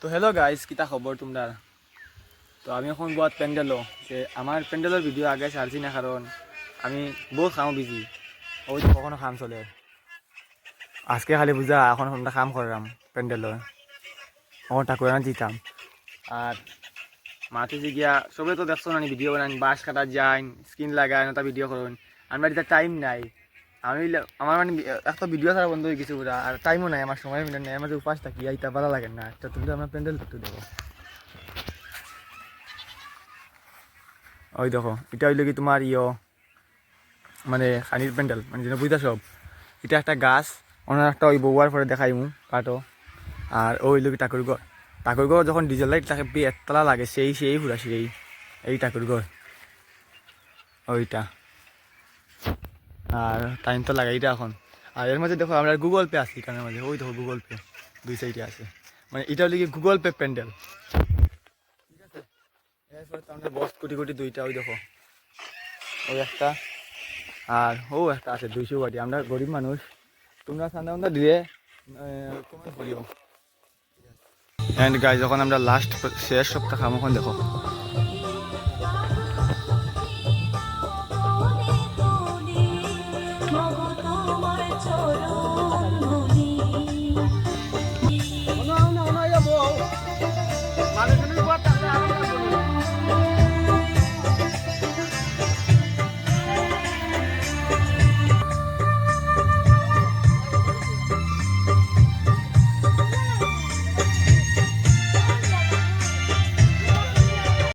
তো hello guys, কিতা খবর তোমরা? তো আমি এখন বহুত প্যান্ডেলও যে আমার প্যান্ডেলের ভিডিও আগে ছাড়ছি না, কারণ আমি বহুত খাম বিজি। ওই তো কখনো খাম চলে, আজকে খালি বুঝা এখন আমরা কাম করলাম প্যান্ডেলের, এখন ঠাকুর দিতাম। আর মাতে যে গিয়া সবে তো দেখছো না ভিডিও বানান, বাঁশ কাটা যায়, স্ক্রিন লাগায় না, ভিডিও করুন। আমার এটা টাইম নাই। আমার মানে একটা ভিডিও ছাড়া বন্ধ হয়ে গেছে পুরা, আর টাইমও নাই, আমার সময় মিলে নেই। আমার যে উপাস থাকি এইটা ভালো লাগে না। তো তুমি তো আমার প্যান্ডেল একটু দেখো, ওই দেখো, এটা হইলো কি তোমার মানে খানির প্যান্ডেল, মানে যেন বুঝতে সব। এটা একটা গাছ, অন্য একটা ওই বউয়ার পরে দেখাইমু কাটো। আর ওই হইলো কি ঠাকুরগড় যখন ডিজেল লাইট তাকে একতলা লাগে, সেই পুরা এই ঠাকুরগড় ওইটা। আর টাইম তো লাগাই এটা এখন। আর এর মাঝে দেখো আমরা গুগল পে আছি এখানের মাঝে, ওই দেখো গুগল পে দুই সাইডে আছে। মানে এটা হলো কি গুগল পে প্যান্ডেল, ঠিক আছে। এরপরে তো আমাদের বস কোটি কোটি দুইটা, ওই দেখো ওই একটা, আর ও একটা আছে 200 কোটি। আমরা গরিব মানুষ, তোমরা চান্দা টান্দা দিয়ে কমেন্ট করিও। অ্যান্ড গাইজ, যখন আমরা লাস্ট শেষ সপ্তাহ খাম, এখন দেখো